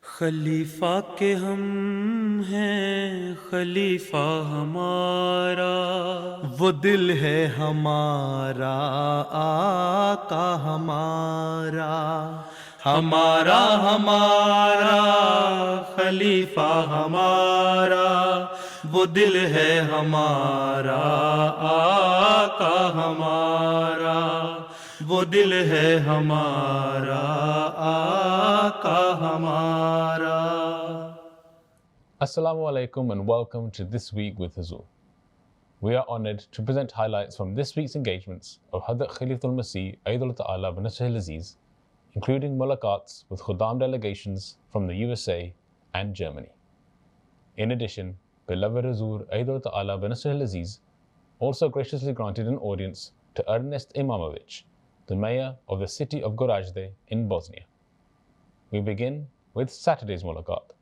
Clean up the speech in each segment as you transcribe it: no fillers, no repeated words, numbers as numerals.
خلیفہ کے ہم ہیں خلیفہ ہمارا، وہ دل ہے ہمارا آقا ہمارا، ہمارا ہمارا خلیفہ ہمارا، وہ دل ہے ہمارا آقا ہمارا، وہ دل ہے ہمارا آقا ہمارا۔ Assalamu alaikum and welcome to This Week with Huzur. We are honored to present highlights from this week's engagements of Hadrat Khalifatul Masih Aidul Ta'ala bin Nasr al-Aziz, including mulaqats with Khuddam delegations from the USA and Germany. In addition, beloved Huzur Aidul Ta'ala bin Nasr al-Aziz also graciously granted an audience to Ernest Imamovic, the mayor of the city of Gorazde in Bosnia. We begin with Saturday's mulaqat,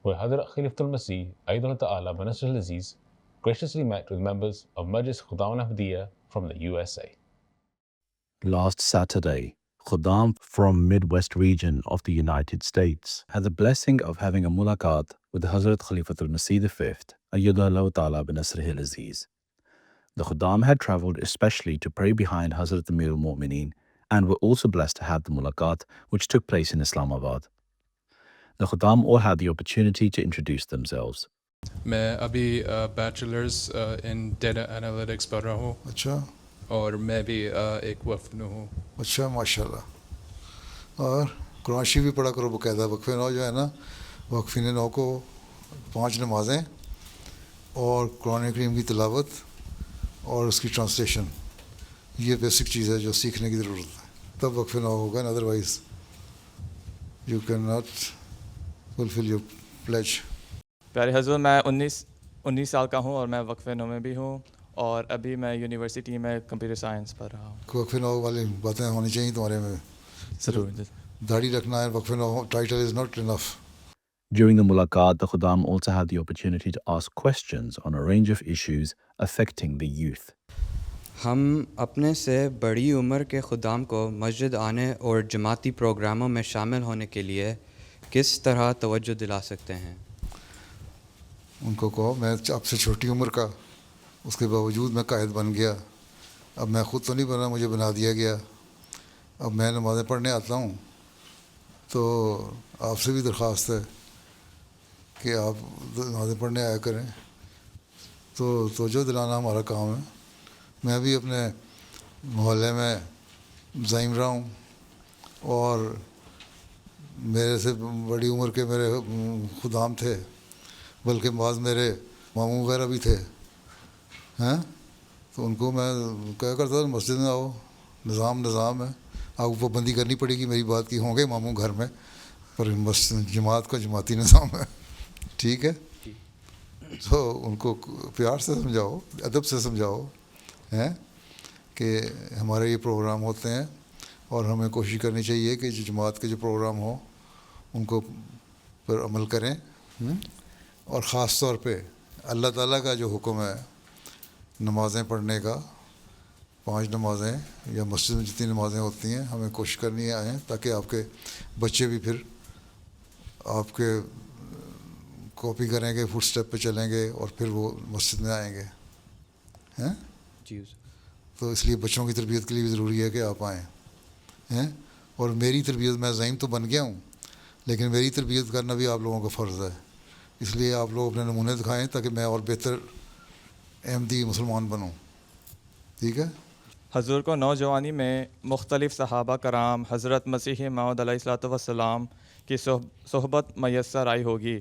where Hadrat Khalifatul Masih Aidul Ta'ala bin Nasr al-Aziz graciously met with members of Majlis Khuddam al-Ahmadiyya from the USA. Last Saturday, Khuddam from Midwest region of the United States had the blessing of having a mulaqat with Hazrat Khalifatul Masih V, Ayyadallahu Ta'ala bin Nasr al-Aziz. The Khuddam had travelled especially to pray behind Hazrat Amir al-Mu'mineen and were also blessed to have the mulaqat which took place in Islamabad. The Khuddam all had the opportunity to introduce themselves. میں ابھی bachelors in data analytics پڑھ رہا ہوں. اچھا. اور میں بھی ایک وفد میں ہوں. اچھا ماشاء اللہ. اور قرآن شریف بھی پڑھا کرو باقاعدہ. وقف نو جو ہے نا، وقف نو کو 5 نمازیں اور قرآن کریم کی تلاوت اور اس کی ٹرانسلیشن، یہ بیسک چیز ہے جو سیکھنے کی ضرورت ہے. تب وقف نو ہوگا نا، otherwise you can not fulfil your pledge. پیارے حضور، میں 19 سال کا ہوں اور میں وقف نو میں بھی ہوں، اور ابھی میں یونیورسٹی میں کمپیوٹر سائنس پڑھ رہا ہوں. وقف نو والی باتیں ہونی چاہیے تمہارے میں. ضرور. داڑھی رکھنا ہے، وقف no title is not enough. During the mulaqat, the Khuddam also had the opportunity to ask questions on a range of issues affecting the youth. ہم اپنے سے بڑی عمر کے خدام کو مسجد آنے اور جماعتی پروگراموں میں شامل ہونے کے لیے کس طرح توجہ دلا سکتے ہیں؟ ان کو کہو میں آپ سے چھوٹی عمر کا، اس کے باوجود میں قائد بن گیا. اب میں خود تو نہیں بنا، مجھے بنا دیا گیا. اب میں نمازیں پڑھنے آتا ہوں، تو آپ سے بھی درخواست ہے کہ آپ نمازیں پڑھنے آیا کریں. تو توجہ دلانا ہمارا کام ہے. میں بھی اپنے محلے میں زعیم رہا ہوں، اور میرے سے بڑی عمر کے میرے خدام تھے، بلکہ بعض میرے ماموں وغیرہ بھی تھے ہیں. تو ان کو میں کہا کرتا تھا مسجد میں آؤ، نظام ہے. آپ کو پابندی کرنی پڑے گی میری بات کی. ہوں گے ماموں گھر میں، پر جماعت کا جماعتی نظام ہے. ٹھیک ہے. تو ان کو پیار سے سمجھاؤ، ادب سے سمجھاؤ ہیں کہ ہمارے یہ پروگرام ہوتے ہیں، اور ہمیں کوشش کرنی چاہیے کہ جو جماعت کے جو پروگرام ہوں ان کو پر عمل کریں. اور خاص طور پہ اللہ تعالیٰ کا جو حکم ہے نمازیں پڑھنے کا، 5 نمازیں یا مسجد میں جتنی نمازیں ہوتی ہیں، ہمیں کوشش کرنی آئیں تاکہ آپ کے بچے بھی پھر آپ کے کاپی کریں گے، فٹ سٹیپ پہ چلیں گے، اور پھر وہ مسجد میں آئیں گے ہیں. جی. تو اس لیے بچوں کی تربیت کے لیے بھی ضروری ہے کہ آپ آئیں ہیں. اور میری تربیت، میں زعیم تو بن گیا ہوں، لیکن میری تربیت کرنا بھی آپ لوگوں کا فرض ہے. اس لیے آپ لوگ اپنے نمونے دکھائیں تاکہ میں اور بہتر احمدی مسلمان بنوں. ٹھیک ہے. حضور کو نوجوانی میں مختلف صحابہ کرام حضرت مسیح موعود علیہ الصلوۃ والسلام کی صحبت میسر آئی ہوگی.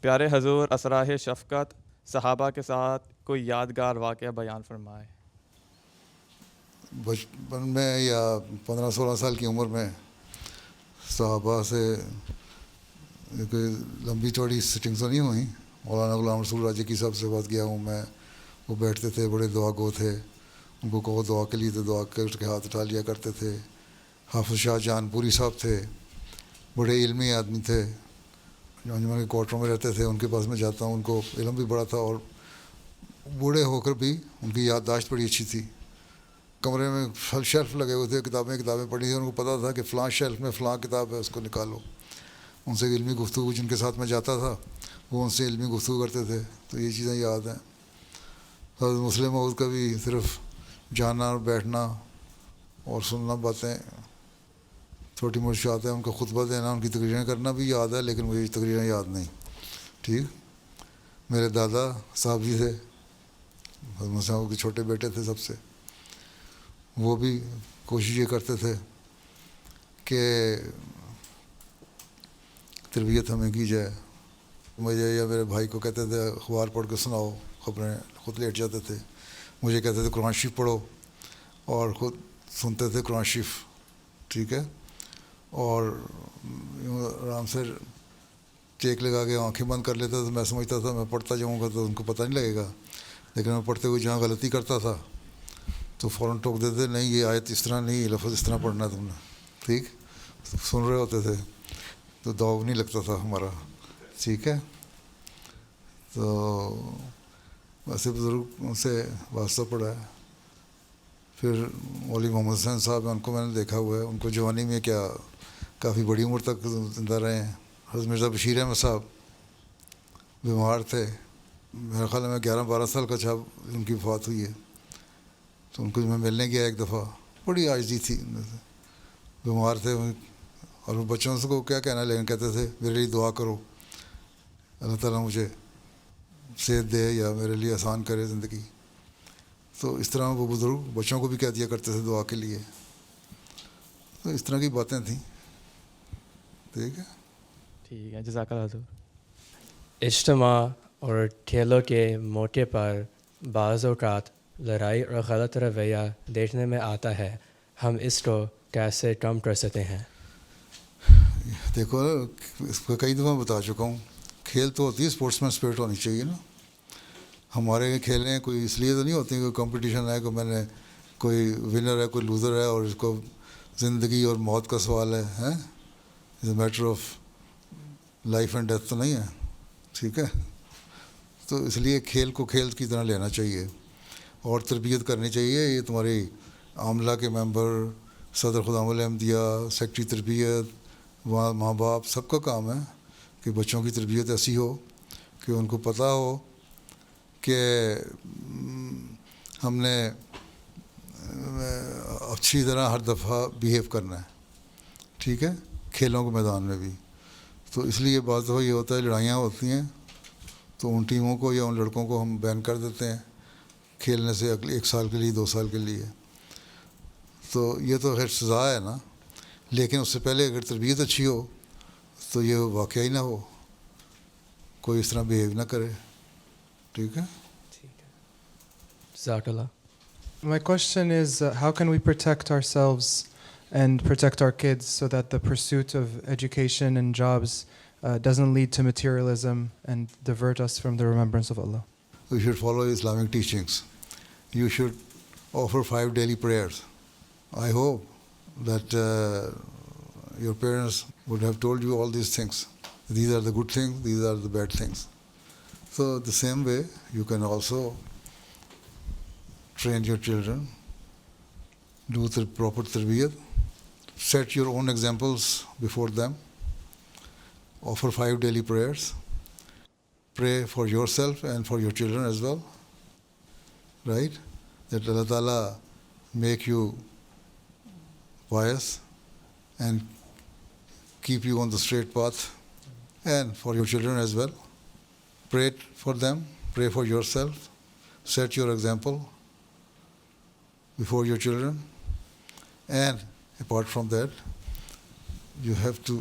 پیارے حضور اسرار شفقت صحابہ کے ساتھ کوئی یادگار واقعہ بیان فرمائے. بچپن میں یا 15-16 سال کی عمر میں صحابہ سے کوئی لمبی چوڑی سٹنگ تو نہیں ہوئی. مولانا غلام رسول راجی کی صاحب سے بات کیا ہوں میں. وہ بیٹھتے تھے، بڑے دعا گو تھے. ان کو کہو دعا کے لیے تو دعا کر کے ہاتھ اٹھا لیا کرتے تھے. حافظ شاہ جان پوری صاحب تھے، بڑے علمی آدمی تھے، جو انجمن کے کوارٹروں میں رہتے تھے. ان کے پاس میں جاتا ہوں، ان کو علم بھی بڑا تھا، اور بوڑھے ہو کر بھی ان کی یادداشت بڑی اچھی تھی. کمرے میں شیلف لگے ہوئے تھے، کتابیں پڑھی تھیں. ان کو پتہ تھا کہ فلاں شیلف میں فلاں کتاب ہے، اس کو نکالو. ان سے علمی گفتگو جن کے ساتھ میں جاتا تھا وہ ان سے علمی گفتگو کرتے تھے، تو یہ چیزیں یاد ہیں۔ حضرت مسلم موعود کا بھی صرف جانا اور بیٹھنا اور سننا باتیں چھوٹی موٹی یاد ہے، ان کا خطبہ دینا، ان کی تقریریں کرنا بھی یاد ہے، لیکن مجھے تقریریں یاد نہیں۔ ٹھیک، میرے دادا صاحب جی تھے، حضرت مسلم موعود کے چھوٹے بیٹے تھے سب سے، وہ بھی کوشش یہ کرتے تھے کہ تربیت ہمیں کی جائے۔ مجھے یا میرے بھائی کو کہتے تھے اخبار پڑھ کے سناؤ، خبریں، خود لیٹ جاتے تھے۔ مجھے کہتے تھے قرآن شریف پڑھو، اور خود سنتے تھے قرآن شریف۔ ٹھیک ہے، اور آرام سے ٹیک لگا کے آنکھیں بند کر لیتا تھا۔ میں سمجھتا تھا میں پڑھتا جاؤں گا تو ان کو پتہ نہیں لگے گا، لیکن میں پڑھتے ہوئے جہاں غلطی کرتا تھا تو فوراً ٹوک دیتے، نہیں یہ آیت اس طرح نہیں، یہ لفظ اس طرح پڑھنا ہے تم نے۔ ٹھیک، سن رہے ہوتے تھے تو داغ نہیں لگتا تھا ہمارا۔ ٹھیک ہے، تو ویسے بزرگوں سے واسطہ پڑا ہے۔ پھر مولوی محمد حسین صاحب ہیں، ان کو میں نے دیکھا ہوا ہے، ان کو جوانی میں کیا کافی بڑی عمر تک زندہ رہے ہیں۔ حضرت مرزا بشیر احمد صاحب بیمار تھے، میرے خیال میں 11-12 سال کا تھا ان کی وفات ہوئی ہے، تو ان کو میں ملنے گیا ایک دفعہ، بڑی عاجزی تھی، بیمار تھے، اور بچوں سے کو کیا کہنا، لیکن کہتے تھے میرے لیے دعا کرو، اللہ تعالیٰ مجھے صحت دے یا میرے لیے آسان کرے زندگی۔ تو اس طرح وہ بزرگ بچوں کو بھی کہہ دیا کرتے تھے دعا کے لیے۔ تو اس طرح کی باتیں تھیں۔ ٹھیک ہے، ٹھیک ہے، جزاک اللہ حضور۔ اجتماع اور ٹھیلوں کے موقع پر بعض اوقات لڑائی اور غلط رویہ دیکھنے میں آتا ہے، ہم اس کو کیسے کم کر سکتے ہیں؟ دیکھو اس کو کئی دفعہ بتا چکا ہوں، کھیل تو ہوتی ہے، اسپورٹس مین اسپرٹ ہونی چاہیے نا۔ ہمارے کھیلیں کوئی اس لیے تو نہیں ہوتی، کوئی کمپٹیشن ہے، کوئی میں نے کوئی ونر ہے کوئی لوزر ہے اور اس کو زندگی اور موت کا سوال ہے، it's a matter of life and death تو نہیں ہے۔ ٹھیک ہے، تو اس لیے کھیل کو کھیل کی طرح لینا چاہیے اور تربیت کرنی چاہیے۔ یہ تمہاری عاملہ کے ممبر، صدر خدام الاحمدیہ، سیکٹری تربیت، وہاں ماں باپ، سب کا کام ہے کہ بچوں کی تربیت ایسی ہو کہ ان کو پتہ ہو کہ ہم نے اچھی طرح ہر دفعہ بیہیو کرنا ہے۔ ٹھیک ہے، کھیلوں کے میدان میں بھی۔ تو اس لیے بعض دفعہ یہ ہوتا ہے لڑائیاں ہوتی ہیں تو ان ٹیموں کو یا ان لڑکوں کو ہم بین کر دیتے ہیں کھیلنے سے 1 سال کے لیے، 2 سال کے لیے۔ تو یہ تو خیر سزا ہے نا، لیکن اس سے پہلے اگر تربیت اچھی ہو تو یہ واقعہ ہی نہ ہو، کوئی اس طرح بیہیو نہ کرے۔ ٹھیک ہے، جزاک اللہ۔ My question is, how can we protect ourselves and protect our kids so that the pursuit of education and jobs doesn't lead to materialism and divert us from the remembrance of Allah? You should follow Islamic teachings. You should offer 5 daily prayers. I hope that your parents would have told you all these things. These are the good things, these are the bad things. So the same way, you can also train your children, do the proper tarbiyat, set your own examples before them, offer 5 daily prayers, pray for yourself and for your children as well, right? That Allah Ta'ala make you pious and keep you on the straight path, and for your children as well. Pray for them, pray for yourself, set your example before your children, and apart from that, you have to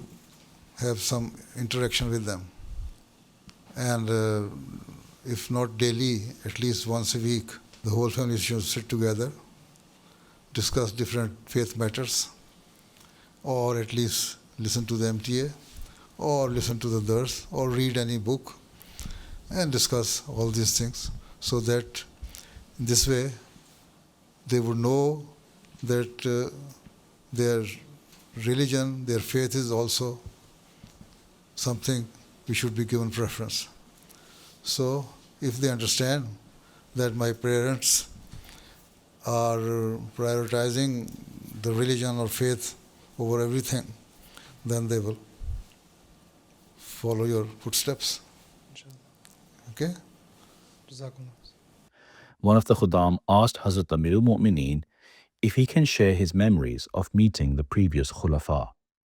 have some interaction with them. And if not daily, at least once a week, the whole family should sit together, discuss different faith matters, or at least listen to the MTA, or listen to the dars, or read any book, and discuss all these things, so that in this way they would know that their religion, their faith is also something we should be given preference. So if they understand that my parents are prioritizing the religion or faith over everything, then they will follow your footsteps. Okay? Jazakumullah. One of the Khuddam asked Hazrat Amir al-Mu'mineen if he can share his memories of meeting the previous Khulafa.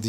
MD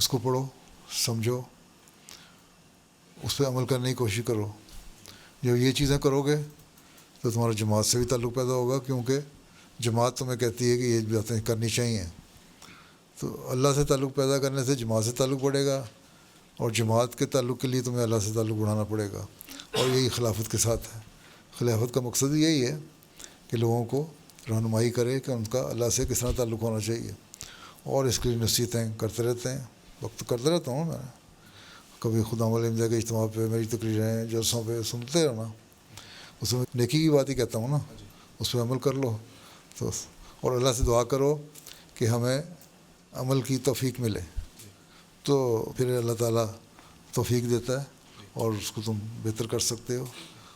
اس کو پڑھو, سمجھو, اس پہ عمل کرنے کی کوشش کرو. جب یہ چیزیں کرو گے تو تمہارا جماعت سے بھی تعلق پیدا ہوگا, کیونکہ جماعت تمہیں کہتی ہے کہ یہ باتیں کرنی چاہیے. تو اللہ سے تعلق پیدا کرنے سے جماعت سے تعلق بڑھے گا, اور جماعت کے تعلق کے لیے تمہیں اللہ سے تعلق بڑھانا پڑے گا. اور یہی خلافت کے ساتھ ہے. خلافت کا مقصد یہی ہے کہ لوگوں کو رہنمائی کرے کہ ان کا اللہ سے کس طرح تعلق ہونا چاہیے, اور اس کے لیے نصیحتیں کرتے رہتے ہیں. وقت کرتا رہتا ہوں میں, کبھی خدا علیہ کے اجتماع پہ میری تقریریں جلسوں پہ سنتے رہنا, اس میں نیکی کی بات ہی کہتا ہوں نا, اس پہ عمل کر لو. تو اور اللہ سے دعا کرو کہ ہمیں عمل کی توفیق ملے, تو پھر اللہ تعالیٰ توفیق دیتا ہے اور اس کو تم بہتر کر سکتے ہو.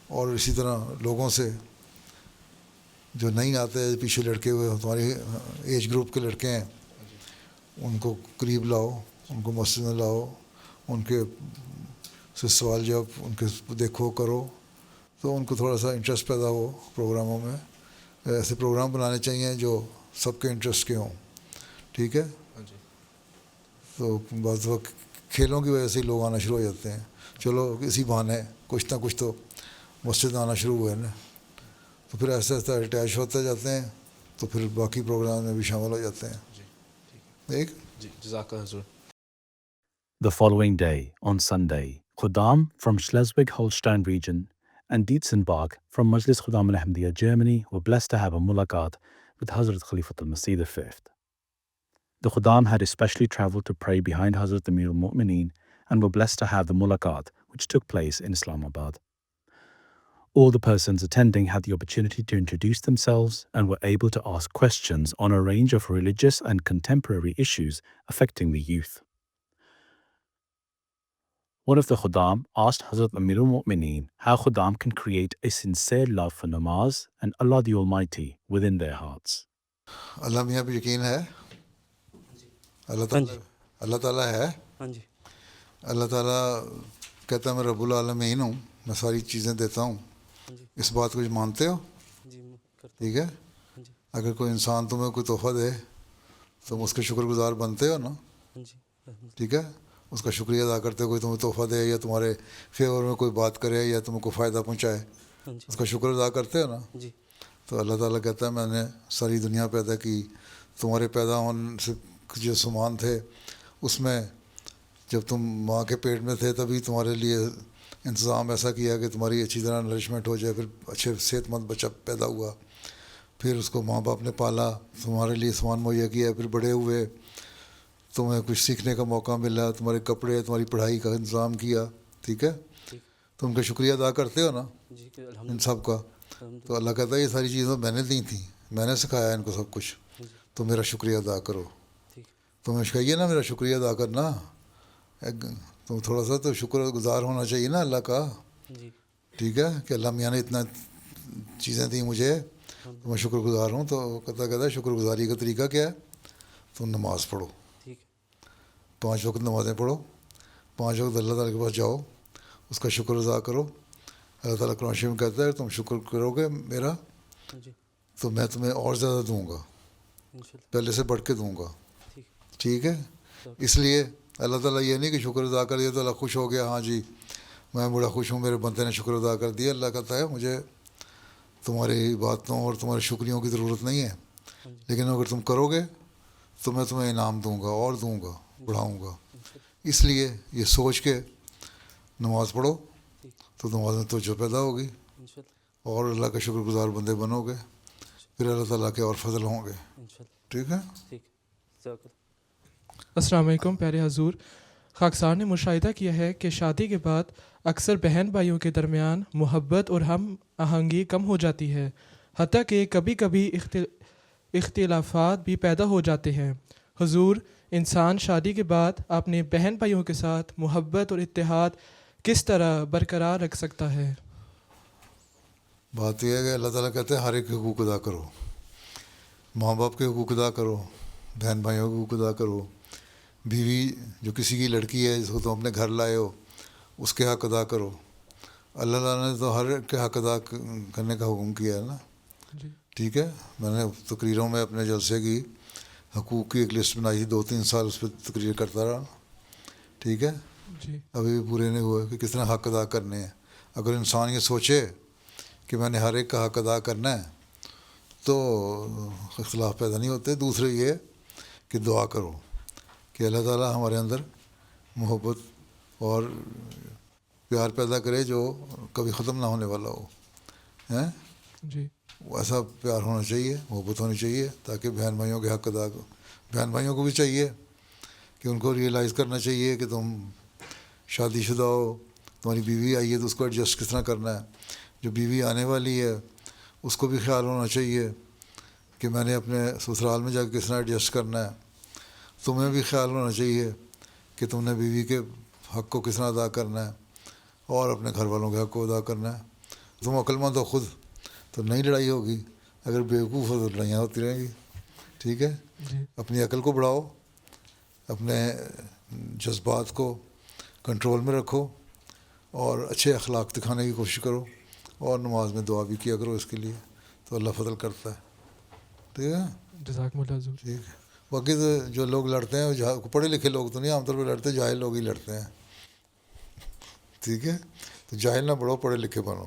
اور اسی طرح لوگوں سے جو نہیں آتے پیچھے لڑکے ہوئے تمہاری ایج گروپ کے لڑکے ہیں, ان کو قریب لاؤ, ان کو مسجد میں لاؤ, ان کے سے سوال جواب ان کے دیکھو کرو, تو ان کو تھوڑا سا انٹرسٹ پیدا ہو پروگراموں میں. ایسے پروگرام بنانے چاہیے جو سب کے انٹرسٹ کے ہوں, ٹھیک ہے. تو بعض وقت کھیلوں کی وجہ سے ہی لوگ آنا شروع ہو جاتے ہیں, چلو اسی بہانے کچھ نہ کچھ تو مسجد میں آنا شروع ہوئے نا, تو پھر ایسے ایسے اٹیچ ہوتے جاتے ہیں, تو پھر باقی پروگرام میں بھی شامل ہو جاتے ہیں. ایک جزاک اللہ حضور. The following day, on Sunday, Khuddam from Schleswig-Holstein region and Dietzenbach from Majlis Khuddam al-Ahmadiyya, Germany, were blessed to have a mulaqat with Hazrat Khalifatul Masih V. The Khuddam had especially traveled to pray behind Hazrat Amir al-Mu'mineen and were blessed to have the mulaqat, which took place in Islamabad. All the persons attending had the opportunity to introduce themselves and were able to ask questions on a range of religious and contemporary issues affecting the youth. One of the Khuddam asked Hazrat Amir al-Mu'mineen how Khuddam can create a sincere love for namaz and Allah the Almighty within their hearts. اللہ میاں پہ یقین ہے, اللہ تعالیٰ ہے. اللہ تعالیٰ کہتا ہے میں رب العالمین ہوں, میں ساری چیزیں دیتا ہوں. اس بات کو مانتے ہو؟ ٹھیک ہے. اگر کوئی انسان تمہیں کوئی تحفہ دے تم اس کے شکر گزار بنتے ہو نا, ٹھیک ہے. اس کا شکریہ ادا کرتے ہو. کوئی تمہیں تحفہ دے یا تمہارے فیور میں کوئی بات کرے یا تمہیں کوئی فائدہ پہنچائے, اس کا شکر ادا کرتے ہو نا. تو اللہ تعالیٰ کہتا ہے میں نے ساری دنیا پیدا کی, تمہارے پیدا ہونے سے جو سامان تھے اس میں جب تم ماں کے پیٹ میں تھے تبھی تمہارے لیے انتظام ایسا کیا کہ تمہاری اچھی طرح نرشمنٹ ہو جائے. پھر اچھے صحت مند بچہ پیدا ہوا, پھر اس کو ماں باپ نے پالا, تمہارے لیے سامان مہیا کیا, پھر بڑے ہوئے, تمہیں کچھ سیکھنے کا موقع ملا, تمہارے کپڑے, تمہاری پڑھائی کا انتظام کیا, ٹھیک ہے. تو ان کا شکریہ ادا کرتے ہو نا ان سب کا. تو اللہ کہتا ہے یہ ساری چیزیں میں نے دی تھیں, میں نے سکھایا ان کو سب کچھ, تو میرا شکریہ ادا کرو. تمہیں کہیے نا میرا شکریہ ادا کرنا, تو تھوڑا سا تو شکر گزار ہونا چاہیے نا اللہ کا, ٹھیک ہے. کہ اللہ میاں نے اتنا چیزیں دیں مجھے, تو میں شکر گزار ہوں. تو کہتا ہے شکر گزاری کا طریقہ کیا ہے, تم نماز پڑھو, 5 وقت نمازیں پڑھو, 5 وقت اللہ تعالیٰ کے پاس جاؤ, اس کا شکر ادا کرو. اللہ تعالیٰ قرآن شریف میں کہتا ہے تم شکر کرو گے میرا تو میں تمہیں اور زیادہ دوں گا, پہلے سے بڑھ کے دوں گا, ٹھیک ہے. اس لیے اللہ تعالیٰ یہ نہیں کہ شکر ادا کر دیا تو اللہ خوش ہو گیا, ہاں جی میں بڑا خوش ہوں میرے بندے نے شکر ادا کر دیا. اللہ کہتا ہے مجھے تمہاری باتوں اور تمہارے شکریوں کی ضرورت نہیں ہے, لیکن اگر تم کرو گے تو میں تمہیں انعام دوں گا اور دوں گا, بڑھاؤں گا. اس لیے یہ سوچ کے نماز پڑھو تو نماز میں توجہ پیدا ہوگی اور اللہ کا شکر گزار بندے بنو گے, پھر اللہ تعالیٰ کے اور فضل ہوں گے, ٹھیک ہے. السلام علیکم پیارے حضور. خاکسار نے مشاہدہ کیا ہے کہ شادی کے بعد اکثر بہن بھائیوں کے درمیان محبت اور ہم آہنگی کم ہو جاتی ہے, حتیٰ کہ کبھی کبھی اختلافات بھی پیدا ہو جاتے ہیں. حضور, انسان شادی کے بعد اپنے بہن بھائیوں کے ساتھ محبت اور اتحاد کس طرح برقرار رکھ سکتا ہے؟ بات یہ ہے کہ اللہ تعالیٰ کہتے ہیں ہر ایک حقوق ادا کرو, ماں باپ کے حقوق ادا کرو, بہن بھائیوں کے حقوق ادا کرو, بیوی جو کسی کی لڑکی ہے جس کو تم اپنے گھر لائے ہو اس کے حق ادا کرو. اللہ تعالیٰ نے تو ہر ایک کے حق ادا کرنے کا حکم کیا ہے نا, ٹھیک ہے. میں نے تقریروں میں اپنے جلسے کی حقوق کی ایک لسٹ بنائی تھی, 2-3 سال اس پہ تقریر کرتا رہا, ٹھیک ہے, جی ابھی بھی پورے نہیں ہوئے کہ کس طرح حق ادا کرنے ہیں. اگر انسان یہ سوچے کہ میں نے ہر ایک کا حق ادا کرنا ہے تو اختلاف پیدا نہیں ہوتے. دوسرے یہ کہ دعا کرو کہ اللہ تعالیٰ ہمارے اندر محبت اور پیار پیدا کرے جو کبھی ختم نہ ہونے والا ہو. ہیں جی ایسا پیار ہونا چاہیے, محبت ہونی چاہیے تاکہ بہن بھائیوں کے حق ادا بہن بھائیوں کو بھی چاہیے کہ ان کو ریئلائز کرنا چاہیے کہ تم شادی شدہ ہو, تمہاری بیوی آئی ہے تو اس کو ایڈجسٹ کس طرح کرنا ہے. جو بیوی آنے والی ہے اس کو بھی خیال ہونا چاہیے کہ میں نے اپنے سسرال میں جا کے کس طرح ایڈجسٹ کرنا ہے. تمہیں بھی خیال ہونا چاہیے کہ تم نے بیوی کے حق کو کس طرح ادا کرنا ہے اور اپنے گھر والوں کے حق کو ادا کرنا ہے. تم عقل مند ہو خود تو نہیں لڑائی ہوگی, اگر بیوقوف ہو تو لڑائیاں ہوتی رہیں گی. ٹھیک ہے, اپنی عقل کو بڑھاؤ, اپنے جذبات کو کنٹرول میں رکھو اور اچھے اخلاق دکھانے کی کوشش کرو, اور نماز میں دعا بھی کیا کرو اس کے لیے, تو اللہ فضل کرتا ہے. ٹھیک ہے, جزاکم اللہ حضور. ٹھیک ہے. باقی تو جو لوگ لڑتے ہیں وہ پڑھے لکھے لوگ تو نہیں عام طور پہ لڑتے, جاہل لوگ ہی لڑتے ہیں. ٹھیک ہے, تو جاہل نہ بڑھو, پڑھے لکھے بنو.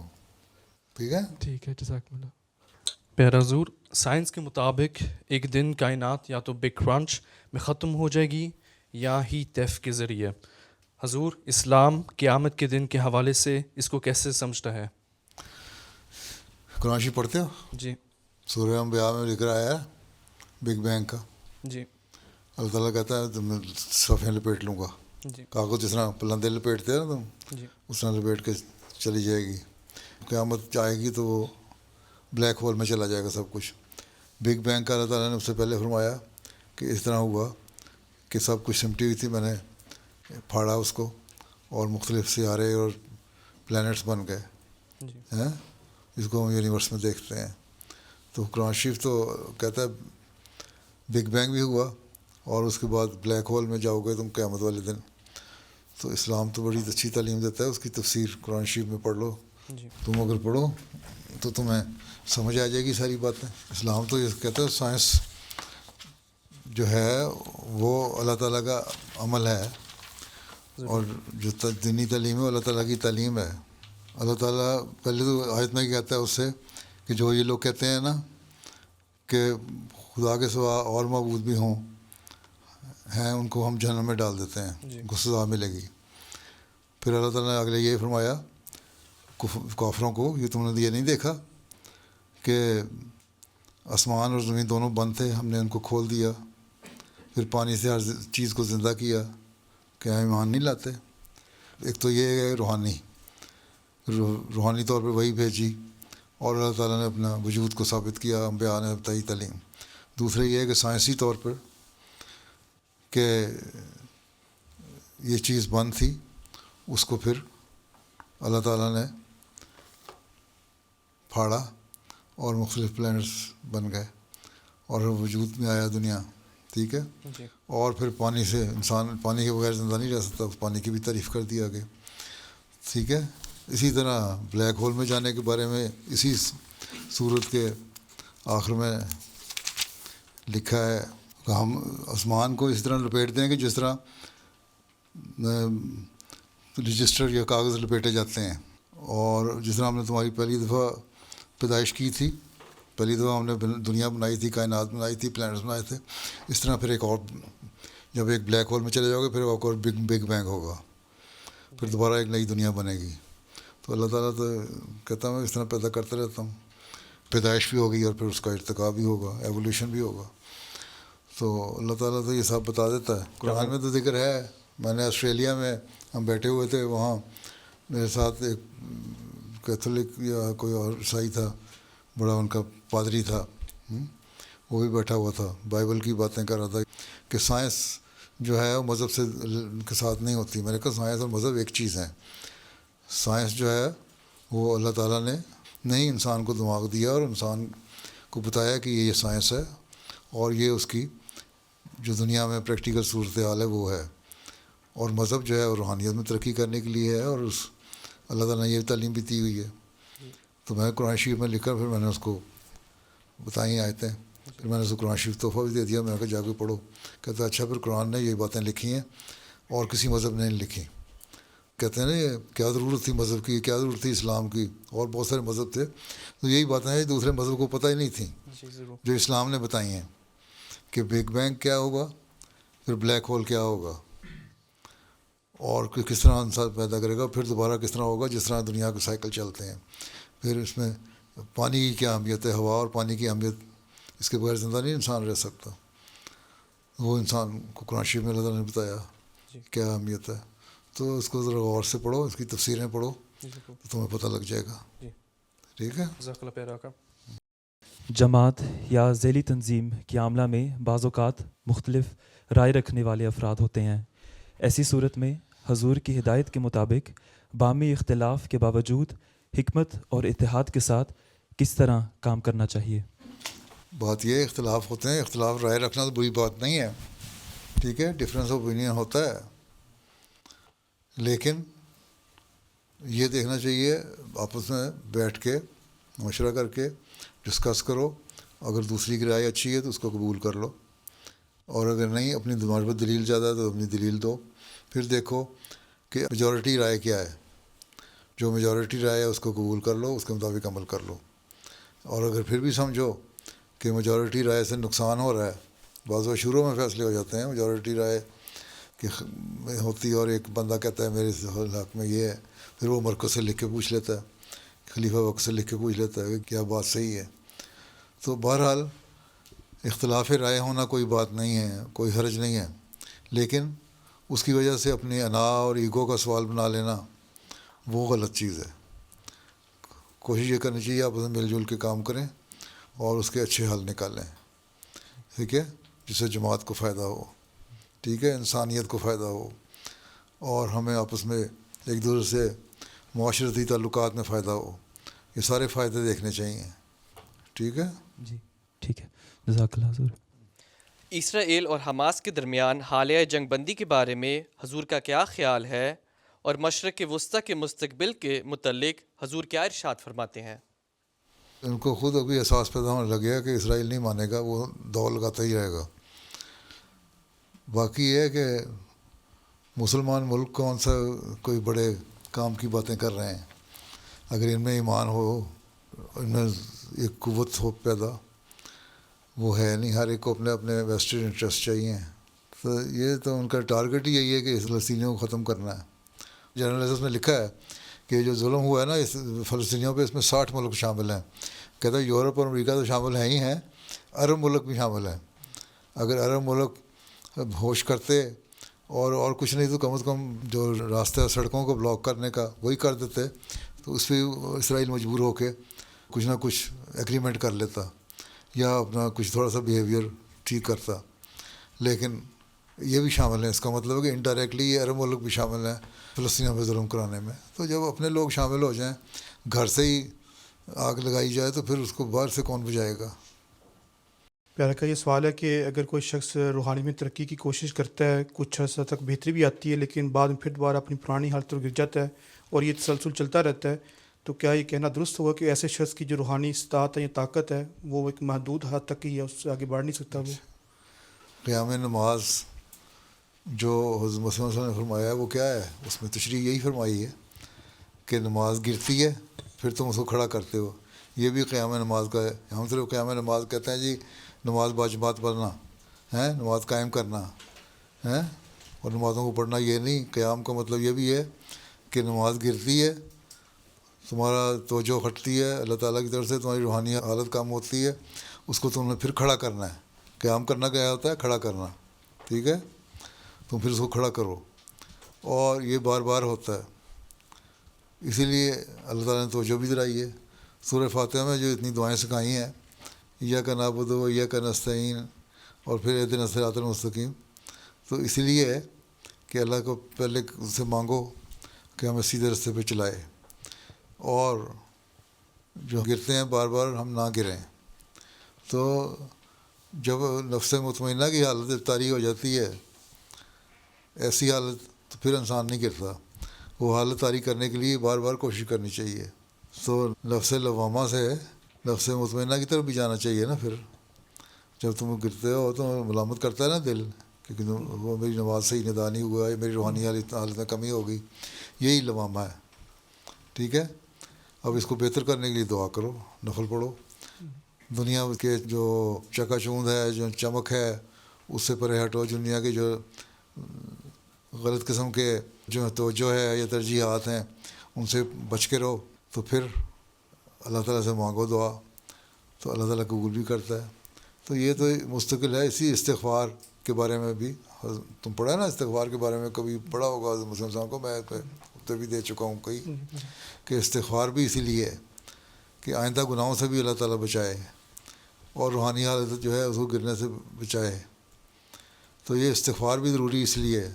ٹھیک ہے, ٹھیک ہے, جزاکم اللہ. پیارا حضور, سائنس کے مطابق ایک دن کائنات یا تو بگ کرنچ میں ختم ہو جائے گی یا ہیٹ دیف کے ذریعے. حضور, اسلام قیامت کے دن کے حوالے سے اس کو کیسے سمجھتا ہے؟ قرآن شریف پڑھتے ہو؟ جی. سورہ انبیاء میں لکھ رہا ہے بگ بینگ کا. جی. اللہ تعالیٰ کہتا ہے تم صفحے لپیٹ لوں گا. جی. کاغذ جس طرح پلندے لپیٹتے ہیں نا تم, جی. اس طرح لپیٹ کے چلی جائے گی. قیامت آئے گی تو وہ بلیک ہول میں چلا جائے گا سب کچھ. بگ بینگ کا اللہ تعالیٰ نے اس سے پہلے فرمایا کہ اس طرح ہوا کہ سب کچھ سمٹی ہوئی تھی, میں نے پھاڑا اس کو اور مختلف سیارے اور پلانٹس بن گئے ہیں, جس کو ہم یونیورس میں دیکھتے ہیں. تو قرآن شریف تو کہتا ہے بگ بینگ بھی ہوا اور اس کے بعد بلیک ہول میں جاؤ گے تم قیامت والے دن. تو اسلام تو بڑی اچھی تعلیم دیتا ہے, اس کی تفسیر قرآن شریف میں پڑھ لو. تم اگر پڑھو تو تمہیں سمجھ آ جائے گی ساری باتیں. اسلام تو یہ کہتا ہے سائنس جو ہے وہ اللہ تعالیٰ کا عمل ہے, اور جو دینی تعلیم ہے اللہ تعالیٰ کی تعلیم ہے. اللہ تعالیٰ پہلے تو آیت میں کہتا ہے اس سے کہ جو یہ لوگ کہتے ہیں نا کہ خدا کے سوا اور معبود بھی ہوں ہیں, ان کو ہم جہنم میں ڈال دیتے ہیں, ان کو سزا ملے گی. پھر اللہ تعالیٰ نے اگلے یہ فرمایا کافروں کو, یہ تم نے یہ نہیں دیکھا کہ آسمان اور زمین دونوں بند تھے, ہم نے ان کو کھول دیا, پھر پانی سے ہر چیز کو زندہ کیا, کیا ایمان نہیں لاتے؟ ایک تو یہ ہے روحانی طور پہ وہی بھیجی اور اللہ تعالیٰ نے اپنا وجود کو ثابت کیا, انبیاء نے بتائی تعلیم. دوسرا یہ ہے کہ سائنسی طور پر کہ یہ چیز بند تھی, اس کو پھر اللہ تعالیٰ نے پھاڑا اور مختلف پلانٹس بن گئے اور وجود میں آیا دنیا. ٹھیک ہے, اور پھر پانی سے انسان پانی کے بغیر زندہ نہیں رہ سکتا, پانی کی بھی تعریف کر دیا آگے. ٹھیک ہے, اسی طرح بلیک ہول میں جانے کے بارے میں اسی صورت کے آخر میں لکھا ہے کہ ہم آسمان کو اس طرح لپیٹ دیں گے جس طرح رجسٹر یا کاغذ لپیٹے جاتے ہیں, اور جس طرح ہم نے تمہاری پہلی دفعہ پیدائش کی تھی, پہلی دفعہ ہم نے دنیا بنائی تھی, کائنات بنائی تھی, پلانٹس بنائے تھے, اس طرح پھر ایک اور جب ایک بلیک ہول میں چلے جاؤ گے پھر ایک اور بگ بینگ ہوگا, پھر دوبارہ ایک نئی دنیا بنے گی. تو اللہ تعالیٰ تو کہتا ہوں اس طرح پیدا کرتا رہتا ہوں, پیدائش بھی ہوگی اور پھر اس کا ارتقا بھی ہوگا, ایولیوشن بھی ہوگا. تو اللہ تعالیٰ تو یہ سب بتا دیتا ہے. قرآن میں تو ذکر ہے. میں نے آسٹریلیا میں ہم بیٹھے ہوئے تھے, وہاں میرے ساتھ ایک کیتھولک یا کوئی اور عیسائی تھا, بڑا ان کا پادری تھا, وہ بھی بیٹھا ہوا تھا, بائبل کی باتیں کر رہا تھا کہ سائنس جو ہے وہ مذہب سے کے ساتھ نہیں ہوتی. میں نے کہا سائنس اور مذہب ایک چیز ہے. سائنس جو ہے وہ اللہ تعالیٰ نے نہیں انسان کو دماغ دیا اور انسان کو بتایا کہ یہ سائنس ہے اور یہ اس کی جو دنیا میں پریکٹیکل صورتحال ہے وہ ہے. اور مذہب جو ہے وہ روحانیت میں ترقی کرنے کے لیے ہے, اور اس اللہ تعالیٰ نے یہ تعلیم بھی دی ہوئی ہے. تو میں قرآن شریف میں لکھا, پھر میں نے اس کو بتائی آیتیں, پھر میں نے اس کو قرآن شریف تحفہ بھی دے دیا. میں نے کہا جا کے پڑھو. کہتا اچھا, پھر قرآن نے یہ باتیں لکھی ہیں اور کسی مذہب نے نہیں لکھی. کہتے ہیں نا یہ کیا ضرورت تھی مذہب کی, کیا ضرورت تھی اسلام کی, اور بہت سارے مذہب تھے. تو یہی باتیں ہیں دوسرے مذہب کو پتہ ہی نہیں تھیں جو اسلام نے بتائی ہیں کہ بگ بینگ کیا ہوگا, پھر بلیک ہول کیا ہوگا, اور کس طرح انسان پیدا کرے گا, پھر دوبارہ کس طرح ہوگا, جس طرح دنیا کے سائیکل چلتے ہیں. پھر اس میں پانی کی کیا اہمیت ہے, ہوا اور پانی کی اہمیت, اس کے بغیر زندہ نہیں انسان رہ سکتا. وہ انسان کو قرآن شریف میں اللہ تعالیٰ نے بتایا کیا اہمیت ہے. تو اس کو ذرا غور سے پڑھو, اس کی تفسیریں پڑھو تو تمہیں پتہ لگ جائے گا. ٹھیک ہے. جماعت یا ذیلی تنظیم کے عملہ میں بعض اوقات مختلف رائے رکھنے والے افراد ہوتے ہیں. ایسی صورت میں حضور کی ہدایت کے مطابق باہمی اختلاف کے باوجود حکمت اور اتحاد کے ساتھ کس طرح کام کرنا چاہیے؟ بات یہ اختلاف ہوتے ہیں, اختلاف رائے رکھنا تو بری بات نہیں ہے, ٹھیک ہے, ڈفرینس آف اوپینین ہوتا ہے, لیکن یہ دیکھنا چاہیے آپس میں بیٹھ کے مشورہ کر کے ڈسکس کرو. اگر دوسری کی رائے اچھی ہے تو اس کو قبول کر لو, اور اگر نہیں, اپنی دماغ پر دلیل زیادہ ہے تو اپنی دلیل دو. پھر دیکھو کہ میجورٹی رائے کیا ہے, جو میجورٹی رائے ہے اس کو قبول کر لو, اس کے مطابق عمل کر لو. اور اگر پھر بھی سمجھو کہ میجورٹی رائے سے نقصان ہو رہا ہے, بعض وقت شروع میں فیصلے ہو جاتے ہیں میجورٹی رائے کہ ہوتی ہے اور ایک بندہ کہتا ہے میرے حق میں یہ ہے, پھر وہ مرکز سے لکھ کے پوچھ لیتا ہے, خلیفہ وقت سے لکھ کے پوچھ لیتا ہے کہ کیا بات صحیح ہے. تو بہرحال اختلاف رائے ہونا کوئی بات نہیں ہے, کوئی حرج نہیں ہے, لیکن اس کی وجہ سے اپنی انا اور ایگو کا سوال بنا لینا وہ غلط چیز ہے. کوشش یہ کرنی چاہیے آپس میں مل جل کے کام کریں اور اس کے اچھے حل نکالیں, ٹھیک ہے, جس سے جماعت کو فائدہ ہو, ٹھیک ہے, انسانیت کو فائدہ ہو, اور ہمیں آپس میں ایک دوسرے سے معاشرتی تعلقات میں فائدہ ہو. یہ سارے فائدے دیکھنے چاہیے. ٹھیک ہے جی ٹھیک ہے, جزاک اللہ حضور. اسرائیل اور حماس کے درمیان حالیہ جنگ بندی کے بارے میں حضور کا کیا خیال ہے, اور مشرق وسطیٰ کے مستقبل کے متعلق حضور کیا ارشاد فرماتے ہیں؟ ان کو خود ابھی احساس پیدا ہونے لگ گیا کہ اسرائیل نہیں مانے گا, وہ دوڑ لگاتا ہی رہے گا. باقی یہ ہے کہ مسلمان ملک کون سا کوئی بڑے کام کی باتیں کر رہے ہیں. اگر ان میں ایمان ہو, ان میں ایک قوت ہو پیدا, وہ ہے نہیں. ہر ایک کو اپنے اپنے ویسٹڈ انٹرسٹ چاہیے. تو یہ تو ان کا ٹارگٹ ہی یہی ہے کہ فلسطینیوں کو ختم کرنا ہے. جرنلسٹ میں لکھا ہے کہ جو ظلم ہوا ہے نا اس فلسطینیوں پہ, اس میں 60 ملک شامل ہیں. کہتا ہے یورپ اور امریکہ تو شامل ہیں ہی ہیں, عرب ملک بھی شامل ہیں. اگر عرب ملک ہوش کرتے اور کچھ نہیں تو کم از کم جو راستہ سڑکوں کو بلاک کرنے کا وہی کر دیتے, تو اس پہ اسرائیل مجبور ہو کے کچھ نہ کچھ ایگریمنٹ کر لیتا یا اپنا کچھ تھوڑا سا بیہیویئر ٹھیک کرتا. لیکن یہ بھی شامل ہیں, اس کا مطلب ہے کہ انڈائریکٹلی یہ عرب ملک بھی شامل ہیں فلسطینیوں پہ ظلم کرانے میں. تو جب اپنے لوگ شامل ہو جائیں, گھر سے ہی آگ لگائی جائے, تو پھر اس کو باہر سے کون بجھائے گا. پیارا کا یہ سوال ہے کہ اگر کوئی شخص روحانی میں ترقی کی کوشش کرتا ہے, کچھ عرصہ تک بہتری بھی آتی ہے, لیکن بعد میں پھر دوبارہ اپنی پرانی حالت پر گر جاتا ہے اور یہ تسلسل چلتا رہتا ہے, تو کیا یہ کہنا درست ہوگا کہ ایسے شخص کی جو روحانی استطاعت ہے یا طاقت ہے وہ ایک محدود حد تک ہی ہے, اس سے آگے بڑھ نہیں سکتا؟ وہ قیام نماز جو حضرت مسیح صلی اللہ علیہ وسلم نے فرمایا ہے وہ کیا ہے؟ اس میں تشریح یہی فرمائی ہے کہ نماز گرتی ہے پھر تم اس کو کھڑا کرتے ہو. یہ بھی قیام نماز کا ہے. ہم صرف قیام نماز کہتے ہیں جی نماز باجماعت پڑھنا ہے, نماز قائم کرنا ہے اور نمازوں کو پڑھنا, یہ نہیں. قیام کا مطلب یہ بھی ہے کہ نماز گرتی ہے, تمہارا توجہ ہٹتی ہے اللہ تعالیٰ کی طرف سے, تمہاری روحانی حالت کم ہوتی ہے, اس کو تم نے پھر کھڑا کرنا ہے. قیام کرنا کیا ہوتا ہے؟ کھڑا کرنا, ٹھیک ہے. تم پھر اس کو کھڑا کرو, اور یہ بار بار ہوتا ہے. اسی لیے اللہ تعالیٰ نے توجہ بھی دلائی ہے. سورہ فاتحہ میں جو اتنی دعائیں سکھائی ہیں, ایاک نعبد و ایاک نستعین, اور پھر اہدنا الصراط المستقیم, تو اسی لیے ہے کہ اللہ کو پہلے اس سے مانگو کہ ہمیں سیدھے راستے پہ چلائے, اور جو گرتے ہیں بار بار ہم نہ گریں. تو جب نفس مطمئنہ کی حالت طاری ہو جاتی ہے, ایسی حالت, تو پھر انسان نہیں گرتا. وہ حالت طاری کرنے کے لیے بار بار کوشش کرنی چاہیے. تو نفس لوامہ سے نفس مطمئنہ کی طرف بھی جانا چاہیے نا. پھر جب تم گرتے ہو تو ملامت کرتا ہے نا دل کیونکہ وہ میری نماز صحیح ادا نہیں ہوا ہے، میری روحانی حالت میں کمی ہو گئی، یہی لوامہ ہے. ٹھیک ہے، اب اس کو بہتر کرنے کے لیے دعا کرو، نفل پڑھو. دنیا کے جو چکا چوند ہے، جو چمک ہے، اس سے پرے ہٹو. دنیا کے جو غلط قسم کے جو توجہ ہے یا ترجیحات ہیں ان سے بچ کے رہو. تو پھر اللہ تعالیٰ سے مانگو دعا، تو اللہ تعالیٰ قبول بھی کرتا ہے. تو یہ تو مستقل ہے. اسی استغفار کے بارے میں بھی تم پڑھا نا، استغفار کے بارے میں کبھی پڑھا ہوگا مسلم صاحب کو، میں بھی دے چکا ہوں کئی، کہ استغفار بھی اسی لیے ہے کہ آئندہ گناہوں سے بھی اللہ تعالیٰ بچائے اور روحانی حالت جو ہے اس کو گرنے سے بچائے. تو یہ استغفار بھی ضروری اس لیے ہے.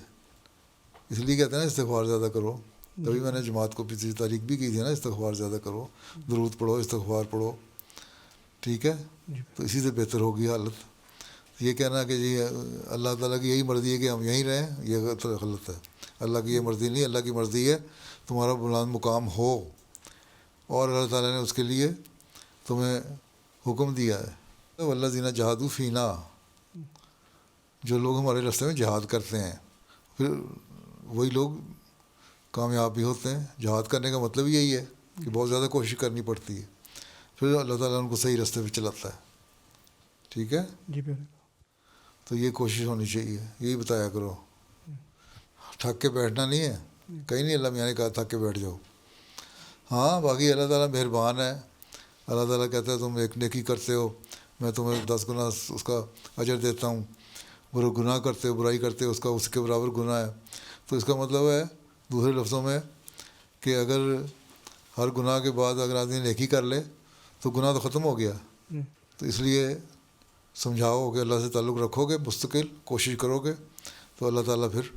اس لیے کہتے ہیں نا استغفار زیادہ کرو. تبھی میں نے جماعت کو پچھلی تاریخ بھی کی تھی نا، استغفار زیادہ کرو، درود پڑھو، استغفار پڑھو. ٹھیک ہے، تو اسی سے بہتر ہوگی حالت. یہ کہنا کہ جی اللہ تعالیٰ کی یہی مرضی ہے کہ ہم یہیں رہیں، یہ غلط ہے. اللہ کی یہ مرضی نہیں، اللہ کی مرضی ہے تمہارا بلند مقام ہو، اور اللہ تعالیٰ نے اس کے لیے تمہیں حکم دیا ہے. والذین جاہدوا فینا، جو لوگ ہمارے راستے میں جہاد کرتے ہیں، پھر وہی لوگ کامیاب بھی ہوتے ہیں. جہاد کرنے کا مطلب یہی ہے کہ بہت زیادہ کوشش کرنی پڑتی ہے، پھر اللہ تعالیٰ ان کو صحیح راستے پہ چلاتا ہے. ٹھیک ہے جی. تو یہ کوشش ہونی چاہیے. یہی بتایا کرو، تھک کے بیٹھنا نہیں ہے. کہیں نہیں اللہ میاں نے کہا تھک کے بیٹھ جاؤ. ہاں باقی اللہ تعالیٰ مہربان ہے. اللہ تعالیٰ کہتا ہے تم ایک نیکی کرتے ہو میں تمہیں 10 گنا اس کا اجر دیتا ہوں، گناہ کرتے ہو، برائی کرتے ہو، اس کا اس کے برابر گناہ ہے. تو اس کا مطلب ہے دوسرے لفظوں میں کہ اگر ہر گناہ کے بعد اگر آدمی نیکی کر لے تو گناہ تو ختم ہو گیا. تو اس لیے سمجھاؤ کہ اللہ سے تعلق رکھو گے، مستقل کوشش کرو گے تو اللہ تعالیٰ پھر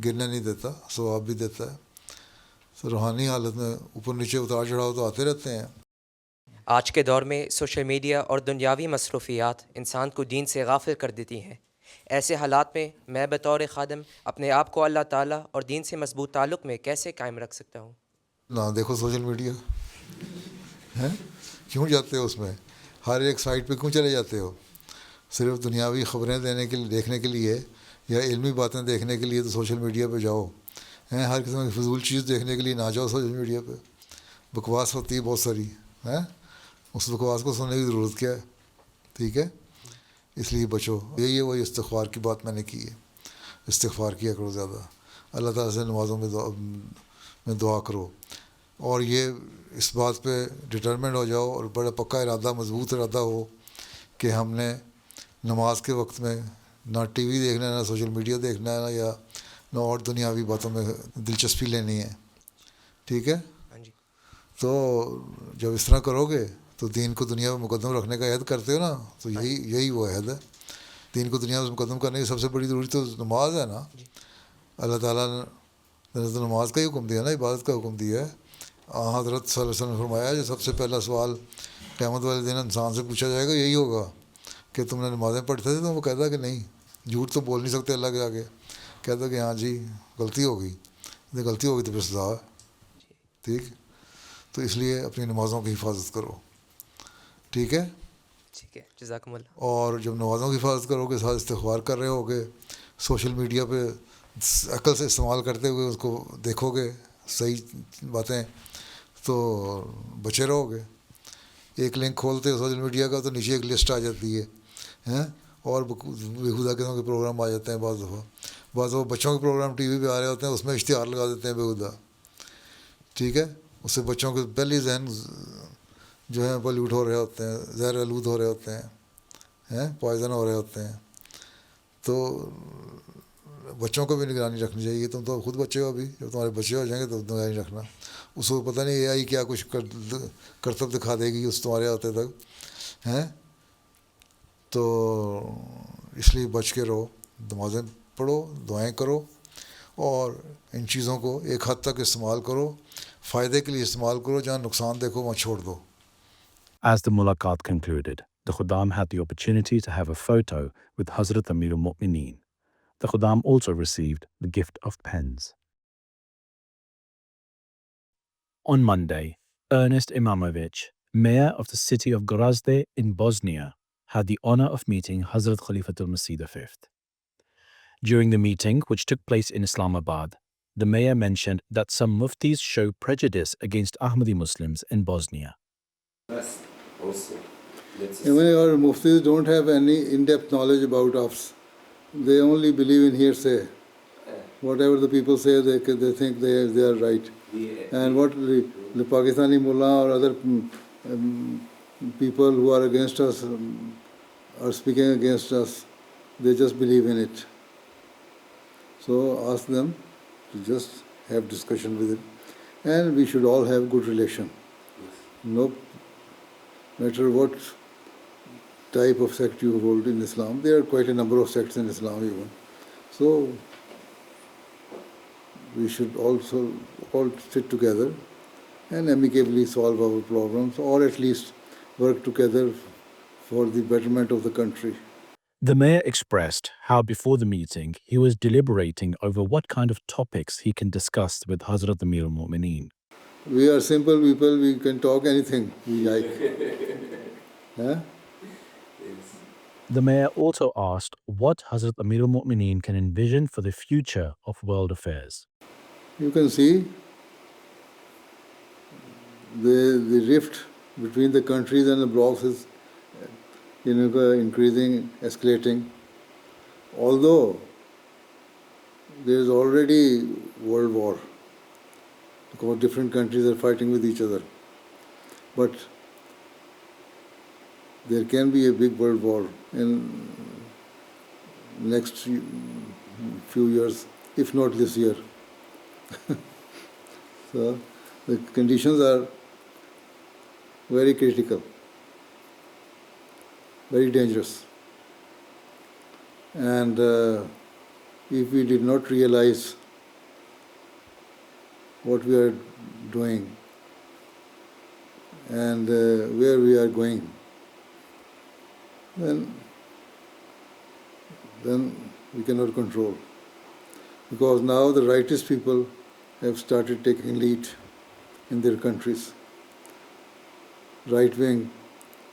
گرنے نہیں دیتا، ثواب بھی دیتا ہے. تو روحانی حالت میں اوپر نیچے اتار چڑھاؤ تو آتے رہتے ہیں. آج کے دور میں سوشل میڈیا اور دنیاوی مصروفیات انسان کو دین سے غافل کر دیتی ہیں. ایسے حالات میں میں بطور خادم اپنے آپ کو اللہ تعالیٰ اور دین سے مضبوط تعلق میں کیسے قائم رکھ سکتا ہوں؟ نہ دیکھو سوشل میڈیا ہے، کیوں جاتے ہو اس میں؟ ہر ایک سائٹ پہ کیوں چلے جاتے ہو؟ صرف دنیاوی خبریں دیکھنے کے لیے یا علمی باتیں دیکھنے کے لیے تو سوشل میڈیا پہ جاؤ. ہر قسم کی فضول چیز دیکھنے کے لیے نہ جاؤ سوشل میڈیا پہ. بکواس ہوتی ہے بہت ساری، اس بکواس کو سننے کی ضرورت کیا ہے؟ ٹھیک ہے، اس لیے بچو. یہی ہے وہی استغفار کی بات میں نے کی ہے. استغفار کیا کرو زیادہ، اللہ تعالیٰ سے نمازوں میں دعا کرو، اور یہ اس بات پہ ڈٹرمنٹ ہو جاؤ اور بڑا پکا ارادہ، مضبوط ارادہ ہو کہ ہم نے نماز کے وقت میں نہ ٹی وی دیکھنا ہے، نہ سوشل میڈیا دیکھنا ہے، نہ اور دنیاوی باتوں میں دلچسپی لینی ہے. ٹھیک ہے، تو جب اس طرح کرو گے تو دین کو دنیا میں مقدم رکھنے کا عہد کرتے ہو نا، تو یہی وہ عہد ہے. دین کو دنیا میں مقدم کرنے کی سب سے بڑی ضروری تو نماز ہے نا. اللہ تعالیٰ نے تو نماز کا ہی حکم دیا نا، عبادت کا حکم دیا ہے. حضرت صلی اللہ علیہ وسلم نے فرمایا جو سب سے پہلا سوال قیامت والے دن انسان سے پوچھا جائے گا یہی ہوگا کہ تم نے نمازیں پڑھتے تھے؟ تو وہ کہتا کہ نہیں، جھوٹ تو بول نہیں سکتے اللہ کے آگے. کہتا کہ ہاں جی غلطی ہو گئی. غلطی ہو گئی تو پھر سزا ہے. ٹھیک، تو اس لیے اپنی نمازوں کی حفاظت کرو. ٹھیک ہے، ٹھیک ہے، جزاکم اللہ. اور جب نمازوں کی حفاظت کرو گے، ساتھ استغفار کر رہے ہوگے، سوشل میڈیا پہ عقل سے استعمال کرتے ہوئے اس کو دیکھو گے صحیح باتیں، تو بچے رہو گے. ایک لنک کھولتے ہو سوشل میڈیا کا تو نیچے ایک لسٹ آ جاتی ہے، اور بےہودہ قسم کے پروگرام آ جاتے ہیں. بعض دفعہ بچوں کے پروگرام ٹی وی پہ آ رہے ہوتے ہیں، اس میں اشتہار لگا دیتے ہیں بےہودہ. ٹھیک ہے، اس سے بچوں کے پہلی ذہن جو ہیں پلیوٹ ہو رہے ہوتے ہیں، زہر آلود ہو رہے ہوتے ہیں، پوائزن ہو رہے ہوتے ہیں. تو بچوں کو بھی نگرانی رکھنی چاہیے. تم تو خود بچے ہو ابھی، جب تمہارے بچے ہو جائیں گے تو نگرانی رکھنا. اس کو پتہ نہیں AI کیا کچھ کرتب دکھا دے گی اس تمہارے آتے تک. تو اس لیے بچ کے رہو، نمازیں پڑھو، دعائیں کرو، اور ان چیزوں کو ایک حد تک استعمال کرو، فائدے کے لیے استعمال کرو. جہاں نقصان دیکھو وہاں چھوڑ دو. As the mulaqat concluded, the Khuddam had the opportunity to have a photo with Hazrat Amir al-Mu'mineen. The Khuddam also received the gift of pens. On Monday, Ernest Imamovich, mayor of the city of Gorazde in Bosnia, had the honor of meeting Hazrat Khalifatul Masih V. During the meeting, which took place in Islamabad, the mayor mentioned that some muftis show prejudice against Ahmadi Muslims in Bosnia. Even our muftis don't have any in-depth knowledge about us. They only believe in hearsay. Whatever the people say, they think they are right. And what the Pakistani mullah or other people who are against us are speaking against us, they just believe in it. So ask them to just have discussion with it. And we should all have good relation. No matter what type of sect you hold in Islam, there are quite a number of sects in Islam even. So we should also all sit together and amicably solve our problems, or at least work together for the betterment of the country. The mayor expressed how before the meeting he was deliberating over what kind of topics he can discuss with Hazrat Amir al-Mu'mineen. We are simple people, we can talk anything we like. Huh? The mayor also asked what Hazrat Amir al-Mu'mineen can envision for the future of world affairs. You can see the rift between the countries and the blocs is increasing, escalating. Although there is already world war, because different countries are fighting with each other. But there can be a big world war in next few years, if not this year. So the conditions are very critical, very dangerous. And if we did not realize what we are doing and where we are going, then we cannot control. Because now the rightist people have started taking lead in their countries. Right wing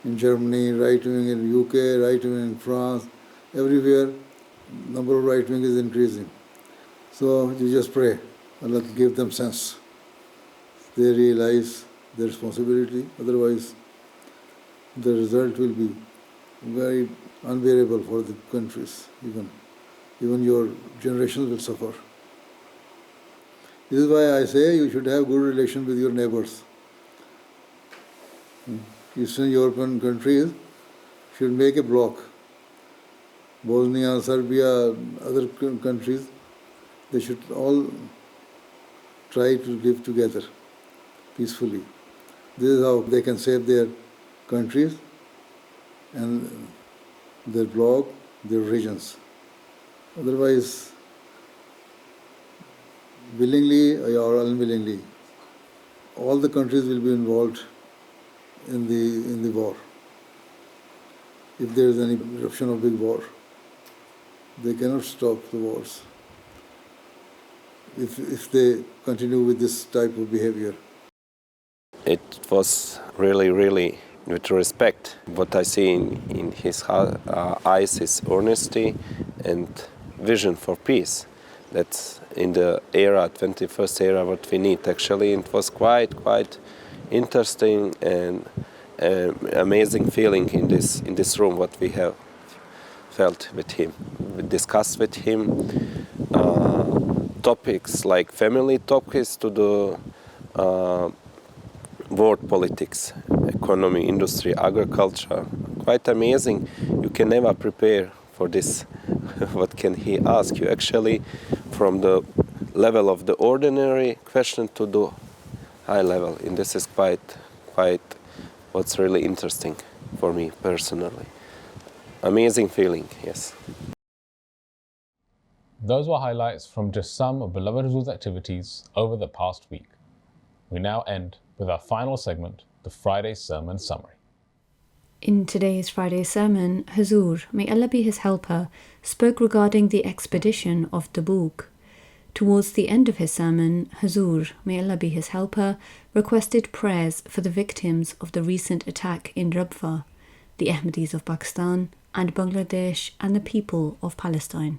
in Germany, right wing in UK, right wing in France, everywhere number of right wing is increasing. So you just pray, Allah give them sense. They realize their responsibility, otherwise the result will be very unbearable for the countries, even your generations will suffer. This is why I say you should have good relation with your neighbors. Eastern European countries should make a bloc. Bosnia, Serbia, other countries, they should all try to live together peacefully. This is how they can save their countries and their bloc, their regions. Otherwise, willingly or unwillingly, all the countries will be involved in the war. If there is any eruption of big war, they cannot stop the wars if they continue with this type of behavior. It was really with respect. What I see in his eyes is honesty and vision for peace. That's in the era, 21st era, what we need. Actually, it was quite interesting and amazing feeling in this room what we have felt with him. We discussed with him topics like family topics to the world politics, economy, industry, agriculture. Quite amazing. You can never prepare for this. What can he ask you? Actually, from the level of the ordinary question to the high level. And this is quite what's really interesting for me personally. Amazing feeling, yes. Those were highlights from just some of Beloved Huzur's activities over the past week. We now end with our final segment, the Friday Sermon Summary. In today's Friday sermon, Huzur, may Allah be his helper, spoke regarding the expedition of Tabuk. Towards the end of his sermon, Huzur, may Allah be his helper, requested prayers for the victims of the recent attack in Rabwa, the Ahmadis of Pakistan and Bangladesh and the people of Palestine.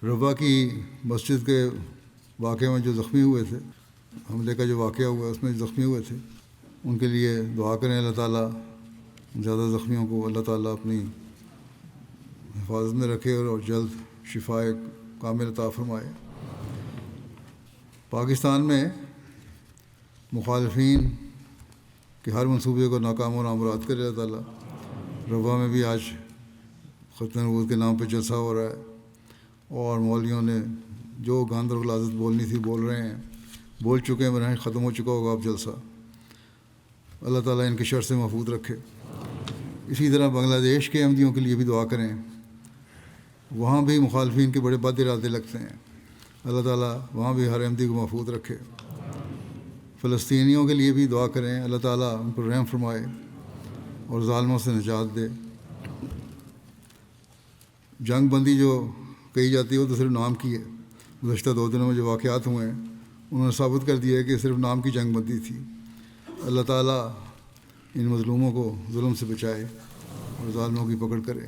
ربا کی مسجد کے واقعے میں جو زخمی ہوئے تھے، حملے کا جو واقعہ ہوا اس میں جو زخمی ہوئے تھے، ان کے لیے دعا کریں اللہ تعالیٰ زیادہ زخمیوں کو اللہ تعالیٰ اپنی حفاظت میں رکھے اور جلد شفاء کامل عطا فرمائے۔ پاکستان میں مخالفین کے ہر منصوبے کو ناکام و نامراد کرے اللہ تعالیٰ۔ ربا میں بھی آج ختم نبوت کے نام پہ جلسہ ہو رہا ہے، اور مولویوں نے جو گاند اور غلاظت بولنی تھی بول رہے ہیں، بول چکے ہیں، براہ ختم ہو چکا ہوگا اب جلسہ۔ اللہ تعالیٰ ان کے شر سے محفوظ رکھے۔ اسی طرح بنگلہ دیش کے احمدیوں کے لیے بھی دعا کریں، وہاں بھی مخالفین کے بڑے بد ارادے لگتے ہیں، اللہ تعالیٰ وہاں بھی ہر احمدی کو محفوظ رکھے۔ فلسطینیوں کے لیے بھی دعا کریں، اللہ تعالیٰ ان پر رحم فرمائے اور ظالموں سے نجات دے۔ جنگ بندی جو کہی جاتی ہے وہ تو صرف نام کی ہے۔ گزشتہ 2 دنوں میں جو واقعات ہوئے ہیں انہوں نے ثابت کر دیا ہے کہ صرف نام کی جنگ بندی تھی۔ اللہ تعالیٰ ان مظلوموں کو ظلم سے بچائے اور ظالموں کی پکڑ کرے۔